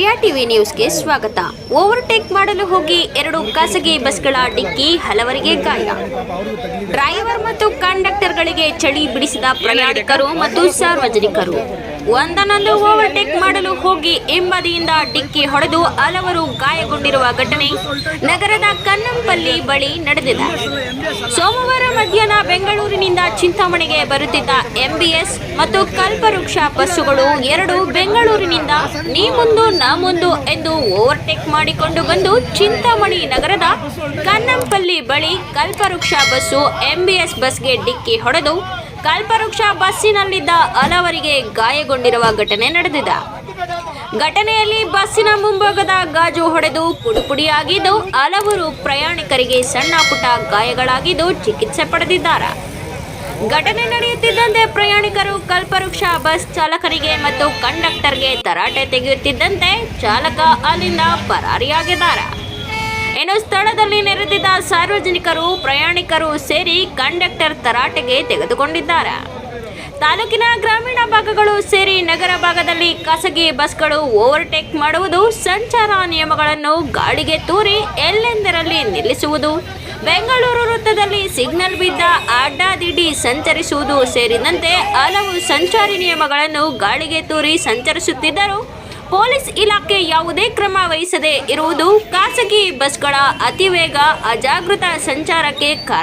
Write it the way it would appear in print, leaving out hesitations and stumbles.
ಜಯ TV ನ್ಯೂಸ್ಗೆ ಸ್ವಾಗತ. Overtake ಮಾಡಲು ಹೋಗಿ 2 ಖಾಸಗಿ ಬಸ್ಗಳ ಡಿಕ್ಕಿ, ಹಲವರಿಗೆ ಗಾಯ. ಡ್ರೈವರ್ ಮತ್ತು ಕಂಡಕ್ಟರ್ಗಳಿಗೆ ಚಳಿ ಬಿಡಿಸಿದ ಪ್ರಯಾಣಿಕರು ಮತ್ತು ಸಾರ್ವಜನಿಕರು. ಒಂದನ್ನೊಂದು ಓವರ್ಟೇಕ್ ಮಾಡಲು ಹೋಗಿ ಹಿಂಬದಿಯಿಂದ ಡಿಕ್ಕಿ ಹೊಡೆದು ಹಲವರು ಗಾಯಗೊಂಡಿರುವ ಘಟನೆ ನಗರದ ಕನ್ನಂಪಲ್ಲಿ ಬಳಿ ನಡೆದಿದೆ. ಸೋಮವಾರ ಮಧ್ಯಾಹ್ನ ಬೆಂಗಳೂರಿನಿಂದ ಚಿಂತಾಮಣಿಗೆ ಬರುತ್ತಿದ್ದ ಎಂಬಿಎಸ್ ಮತ್ತು ಕಲ್ಪವೃಕ್ಷ ಬಸ್ಸುಗಳು 2 ಬೆಂಗಳೂರಿನಿಂದ ನೀ ಮುಂದು ನಾ ಮುಂದು ಎಂದು ಓವರ್ಟೇಕ್ ಮಾಡಿಕೊಂಡು ಬಂದು ಚಿಂತಾಮಣಿ ನಗರದ ಕನ್ನಂಪಲ್ಲಿ ಬಳಿ ಕಲ್ಪವೃಕ್ಷ ಬಸ್ಸು ಎಂಬಿಎಸ್ ಬಸ್ಗೆ ಡಿಕ್ಕಿ ಹೊಡೆದು ಕಲ್ಪವೃಕ್ಷ ಬಸ್ಸಿನಲ್ಲಿದ್ದ ಹಲವರಿಗೆ ಗಾಯಗೊಂಡಿರುವ ಘಟನೆ ನಡೆದಿದೆ. ಘಟನೆಯಲ್ಲಿ ಬಸ್ಸಿನ ಮುಂಭಾಗದ ಗಾಜು ಹೊಡೆದು ಪುಡಿಪುಡಿಯಾಗಿದ್ದು ಹಲವರು ಪ್ರಯಾಣಿಕರಿಗೆ ಸಣ್ಣ ಪುಟ್ಟ ಗಾಯಗಳಾಗಿದ್ದು ಚಿಕಿತ್ಸೆ ಪಡೆದಿದ್ದಾರೆ. ಘಟನೆ ನಡೆಯುತ್ತಿದ್ದಂತೆ ಪ್ರಯಾಣಿಕರು ಕಲ್ಪವೃಕ್ಷ ಬಸ್ ಚಾಲಕರಿಗೆ ಮತ್ತು ಕಂಡಕ್ಟರ್ಗೆ ತರಾಟೆ ತೆಗೆಯುತ್ತಿದ್ದಂತೆ ಚಾಲಕ ಅಲ್ಲಿಂದ ಪರಾರಿಯಾಗಿದ್ದಾರೆ. ಇನ್ನು ಸ್ಥಳದಲ್ಲಿ ನೆರೆದಿದ್ದ ಸಾರ್ವಜನಿಕರು, ಪ್ರಯಾಣಿಕರು ಸೇರಿ ಕಂಡಕ್ಟರ್ ತರಾಟೆಗೆ ತೆಗೆದುಕೊಂಡಿದ್ದಾರೆ. ತಾಲೂಕಿನ ಗ್ರಾಮೀಣ ಭಾಗಗಳು ಸೇರಿ ನಗರ ಭಾಗದಲ್ಲಿ ಖಾಸಗಿ ಬಸ್ಗಳು ಓವರ್ಟೇಕ್ ಮಾಡುವುದು, ಸಂಚಾರ ನಿಯಮಗಳನ್ನು ಗಾಳಿಗೆ ತೂರಿ ಎಲ್ಲೆಂದರಲ್ಲಿ ನಿಲ್ಲಿಸುವುದು, ಬೆಂಗಳೂರು ವೃತ್ತದಲ್ಲಿ ಸಿಗ್ನಲ್ ಬಿದ್ದ ಅಡ್ಡಾದಿಡ್ಡಿ ಸಂಚರಿಸುವುದು ಸೇರಿದಂತೆ ಹಲವು ಸಂಚಾರಿ ನಿಯಮಗಳನ್ನು ಗಾಳಿಗೆ ತೂರಿ ಸಂಚರಿಸುತ್ತಿದ್ದರೂ ಪೊಲೀಸ್ ಇಲಾಖೆ ಯಾವುದೇ ಕ್ರಮ ವಹಿಸದೇ ಇರುವುದು ಖಾಸಗಿ ಬಸ್ಗಳ ಅತಿವೇಗ, ಅಜಾಗೃತ ಸಂಚಾರಕ್ಕೆ ಕಾರಣ.